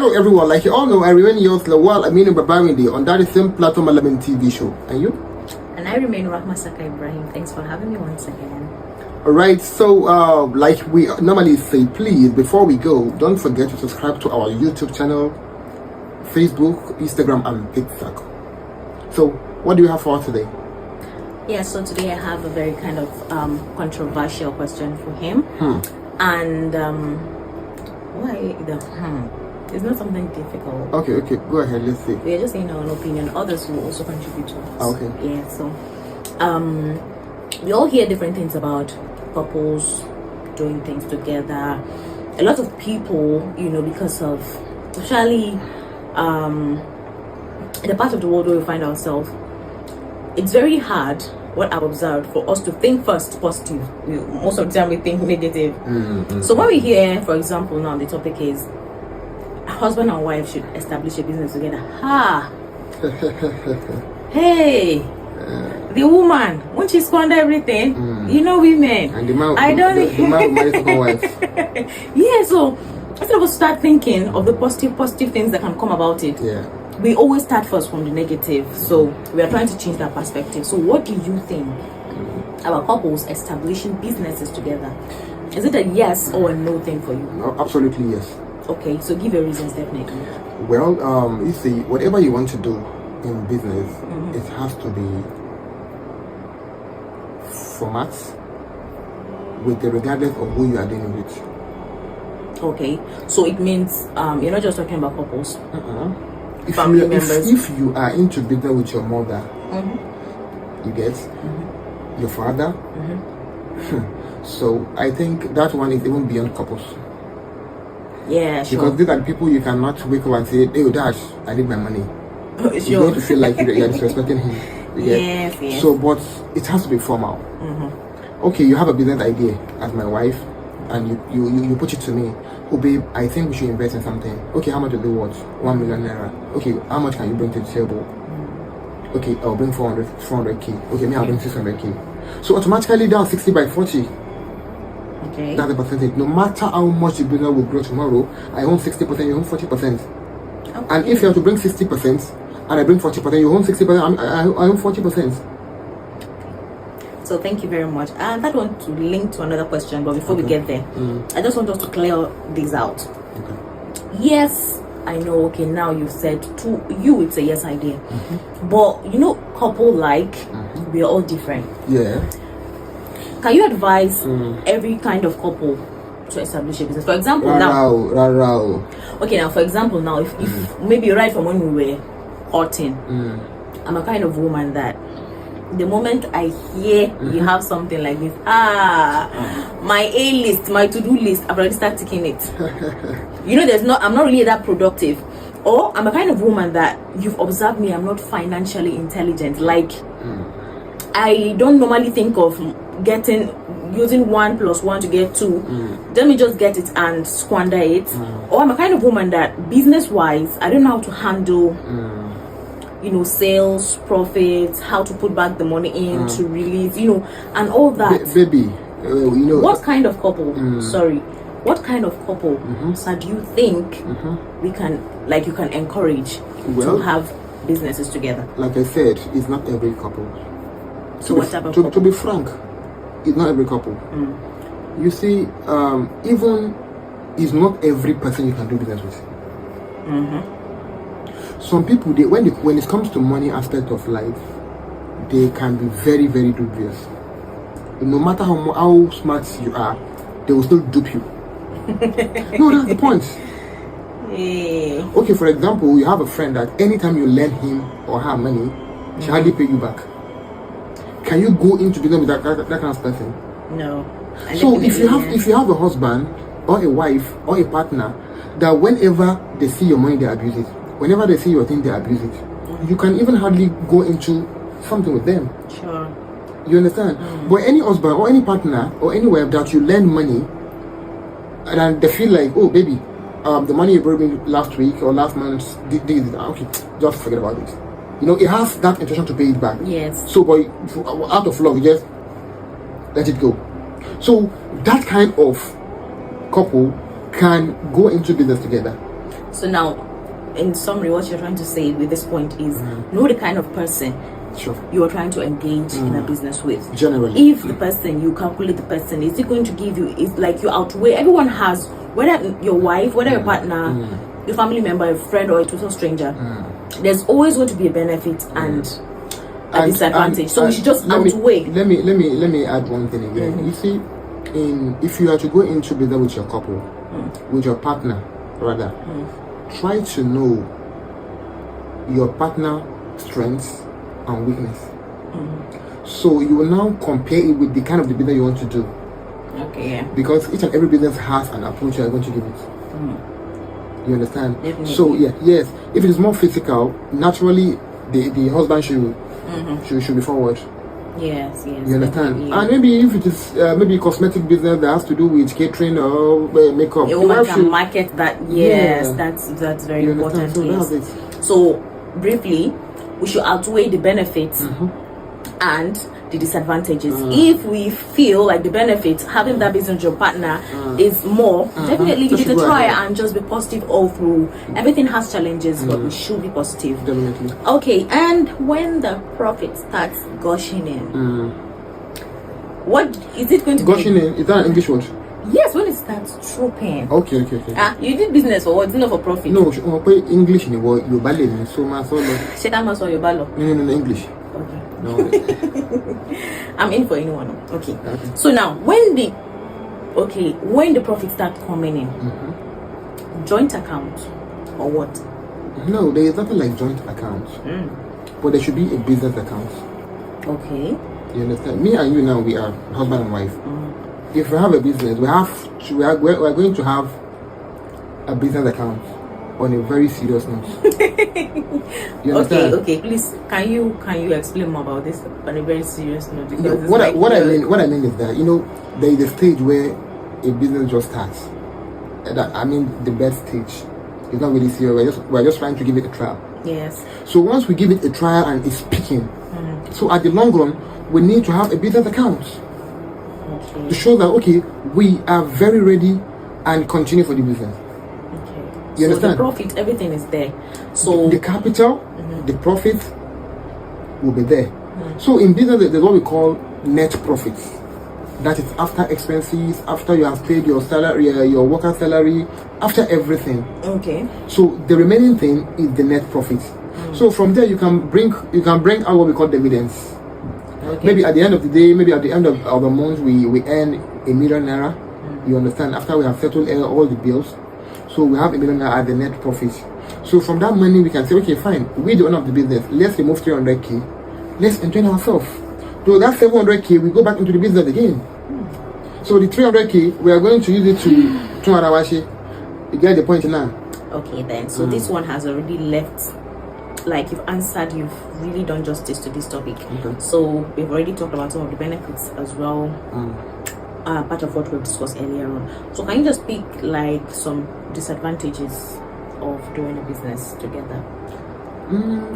Hello everyone, like you all know, I remain yours Lawal Aminu Babawindi on that same platform 11 TV show. And you? And I remain Rahma Saka Ibrahim. Thanks for having me once again. Alright, so like we normally say, please, before we go, don't forget to subscribe to our YouTube channel, Facebook, Instagram, and TikTok. So, what do you have for us today? Yeah, so today I have a very kind of controversial question for him. And why the it's not something difficult. Okay, go ahead, let's see. We're just saying our own opinion. Others will also contribute to us. Okay. Yeah, so we all hear different things about couples doing things together. A lot of people, because of, especially in the part of the world where we find ourselves, it's very hard, what I've observed, for us to think first positive. Most of the time we think negative. So when we hear, for example, now the topic is husband and wife should establish a business together. Hey, the woman, when she squander everything, women. And the man, I don't. The man married second wife. Yeah, so instead of us start thinking of the positive things that can come about it, we always start first from the negative. So we are trying to change that perspective. So what do you think about couples establishing businesses together? Is it a yes or a no thing for you? No, absolutely yes. Okay, so give your reasons definitely. Well, you see, whatever you want to do in business, it has to be format with the regardless of who you are dealing with. Okay, so it means you're not just talking about couples. Family members. If you are into business with your mother, you get your father. So I think that one is even beyond couples. Yeah, sure. Because these are the people you cannot wake up and say, "Hey, Dash, I need my money." Sure. You're going to feel like you're disrespecting him. Yes. So, but it has to be formal. Okay, you have a business idea as my wife, and you put it to me. Oh, babe, I think we should invest in something. Okay, how much is it worth? 1 million naira. Okay, how much can you bring to the table? Okay, I'll bring 400k. Okay, me, I'll bring 600k. So automatically, that's 60 by 40. Okay. That's the percentage. No matter how much the business will grow tomorrow, I own 60%, you own 40%. Okay. And if you have to bring 60% and I bring 40%, you own 60%, I own 40%. So thank you very much. And that one to link to another question, but before we get there, I just want us to clear this out. Yes, I know. Okay, now you said to you it's a yes idea, but couple we're all different. Yeah. Can you advise every kind of couple to establish a business? For example, okay, now for example, now if maybe right from when we were courting, I'm a kind of woman that the moment I hear you have something like this, my A-list, my to-do list, I've already started ticking it. I'm not really that productive. Or I'm a kind of woman that you've observed me, I'm not financially intelligent. I don't normally think of using 1 + 1 to get 2. Let me just get it and squander it. Or I'm a kind of woman that business-wise, I don't know how to handle sales, profits, how to put back the money in to release, and all that. Baby, what kind of couple? What kind of couple do you think we can, you can encourage to have businesses together? Like I said, it's not every couple. So what type of couple? To be frank, it's not every couple. You see, even it's not every person you can do business with. Some people, when it comes to money aspect of life, they can be very, very dubious. No matter how smart you are, they will still dupe you. No, that's the point. Okay, for example, you have a friend that anytime you lend him or her money, she hardly pay you back. Can you go into business with that kind of person? No. So if you have a husband or a wife or a partner that whenever they see your money, they abuse it. Whenever they see your thing, they abuse it. You can even hardly go into something with them. Sure. You understand? But any husband or any partner or any wife that you lend money and then they feel like, oh baby, the money you brought me last week or last month, okay, just forget about it. It has that intention to pay it back. Yes. So, but out of love, you just let it go. So that kind of couple can go into business together. So now, in summary, what you're trying to say with this point is know the kind of person you are trying to engage in a business with. Generally, if the person, you calculate the person, is it going to give you, is like you outweigh, everyone has, whether your wife, whether your partner, your family member, a friend, or a total stranger, there's always going to be a benefit and a disadvantage. So we should just outweigh. Let me add one thing again. You see, if you are to go into business with your couple, with your partner rather, try to know your partner's strengths and weakness. So you will now compare it with the kind of the business you want to do. Okay, yeah. Because each and every business has an approach you are going to give it. You understand? Definitely. So yes. If it is more physical, naturally the husband should be forward. Yes. You understand? And maybe if it is maybe cosmetic business that has to do with catering or makeup, a woman can market that. Yes, that's very important. So yes. that's it. So briefly, we should outweigh the benefits and the disadvantages. If we feel like the benefits, having that business with your partner is more, definitely give it a try and just be positive all through. Everything has challenges, but we should be positive. Definitely. Okay, and when the profit starts gushing in, what is it going to gushing in? Is that an English word? Yes, when it starts trooping. Okay. You did business for what? Not for profit. No, English in the word you ballet so much. No, English. Okay. No. I'm in for anyone. Okay. So now, when the profit starts coming in, joint account or what? No, there is nothing like joint account. But there should be a business account. Okay. You understand? Me and you now, we are husband and wife. If we have a business, we are going to have a business account on a very serious note. You understand? Okay. Please, can you explain more about this on a very serious note? Because what I mean is that there is a stage where a business just starts. The best stage. It's not really serious. We're just trying to give it a trial. Yes. So once we give it a trial and it's peaking, so at the long run, we need to have a business account. To show that we are very ready and continue for the business. You understand? The profit, everything is there. So the capital, the profit will be there. So in business, there's what we call net profits. That is after expenses, after you have paid your salary, your worker salary, after everything. Okay. So the remaining thing is the net profit. So from there you can bring out what we call dividends. Okay. Maybe at the end of the day, maybe at the end of the month, we earn ₦1 million. You understand? After we have settled all the bills, so we have ₦1 million as the net profit. So from that money, we can say, okay, fine, we the owner of the business, let's remove 300k, let's enjoy ourselves. So that 700k, we go back into the business again. So the 300k, we are going to use it to Tunarawashi. You get the point now? Okay, then. So this one has already left. Like you've answered, you've really done justice to this topic. Okay. So we've already talked about some of the benefits as well. Part of what we've discussed earlier on. So can you just pick like some disadvantages of doing a business together?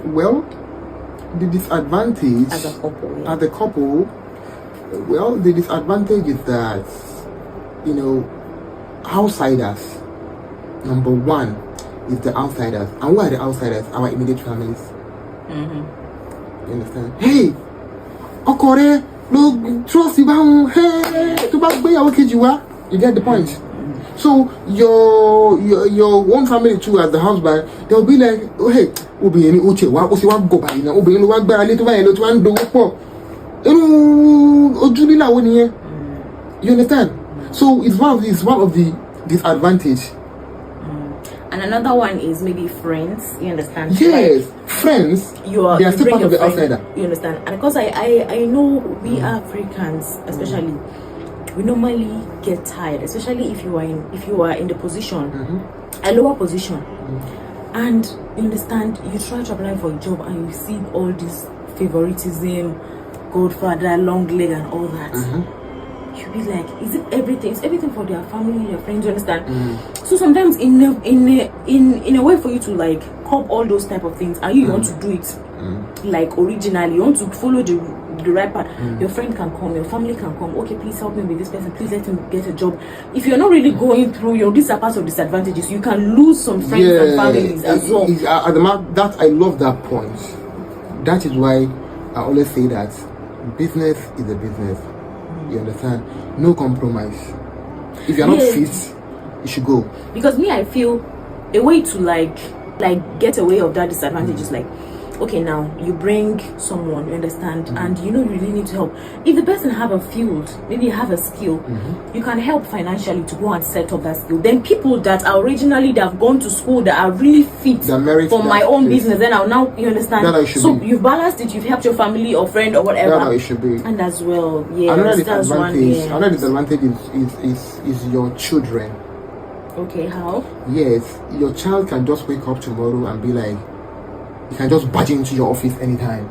Well, the disadvantage as a couple. As a couple, well, the disadvantage is that outsiders. Number one is the outsiders. And who are the outsiders? Our immediate families. You understand? Hey, Okore, look, trust you. Hey, you get the point. So your own family too, as the husband, they'll be like, oh hey, you understand? So it's one of the disadvantage. And another one is maybe friends. You understand? Yes, like, friends. They are still part of the outsider. You understand? And because I know we Africans, especially, we normally get tired, especially if you are in the position, a lower position, and you understand. You try to apply for a job and you see all this favoritism, godfather, long leg, and all that. You'll be like, is it everything? It's everything for their family, their friends, you understand? So sometimes in a way for you to like cop all those type of things, and you want to do it like originally, you want to follow the the right part, your friend can come, your family can come. Okay, please help me with this person. Please let him get a job. If you're not really going through, these are parts of disadvantages. You can lose some friends and families as well. That I love that point. That is why I always say that business is a business. You understand? No compromise. If you're not fit, you should go. Because me, I feel a way to like get away of that disadvantage is like, okay, now you bring someone, you understand, and you really need to help. If the person have a field, maybe you have a skill, you can help financially to go and set up that skill. Then people that are originally, that have gone to school, that are really fit for my own business, then I'll now, you understand. So you've balanced it, you've helped your family or friend or whatever. That's how it should be. And as well, yeah. Another disadvantage is your children. Okay, how? Yes, your child can just wake up tomorrow and be like, you can just barge into your office anytime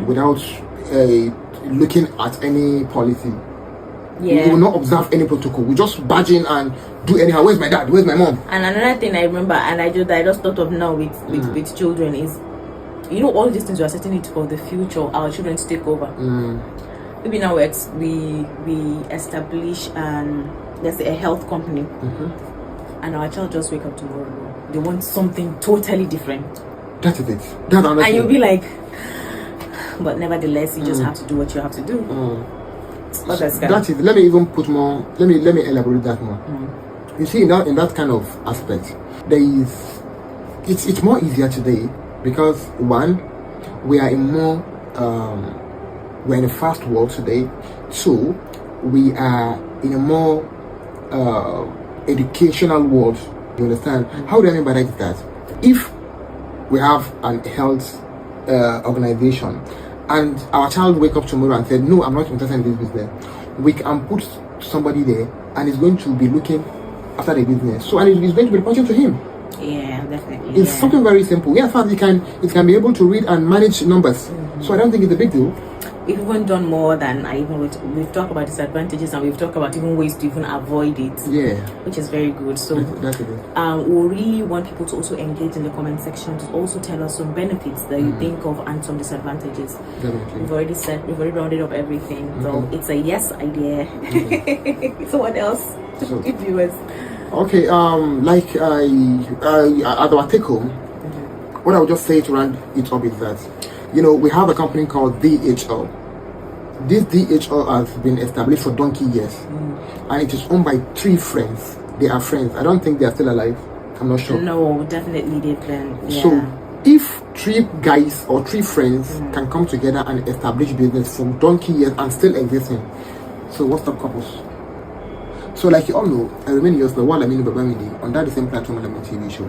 without looking at any policy. Yeah. We will not observe any protocol. We just barge in and do anyhow. Where's my dad? Where's my mom? And another thing I remember, and I just thought of now with children is, all these things we are setting it for the future, our children to take over. Maybe now we establish let's say a health company, and our child just wake up tomorrow. They want something totally different. That is it. And you'll be like, but nevertheless, you just have to do what you have to do. That is. Let me even put more. Let me elaborate that more. You see, in that kind of aspect, it's more easier today because one, we are in more. We're in a fast world today. Two, we are in a more educational world. You understand? How do I mean by that? If we have an health organization and our child wake up tomorrow and said, no, I'm not interested in this business, we can put somebody there and is going to be looking after the business. So, and it's going to be reporting to him. Yeah, definitely. It's something very simple. Yeah, in fact, it can be able to read and manage numbers. So I don't think it's a big deal. We've even done more than we've talked about disadvantages, and we've talked about even ways to even avoid it. Yeah, which is very good. So that's it. We really want people to also engage in the comment section to also tell us some benefits that you think of and some disadvantages. Definitely. We've already rounded up everything. So it's a yes idea. So what else to give viewers? Okay, like at our take home, what I would just say to round it up is that, we have a company called DHL. This DHL has been established for donkey years, and it is owned by 3 friends. They are friends. I don't think they are still alive. I'm not sure. No, definitely they've been. Yeah. So, if 3 guys or 3 friends can come together and establish business from donkey years and still existing, so what's up, couples? So, like you all know, I remain yours, the one I mean, on that the same platform, on the TV show.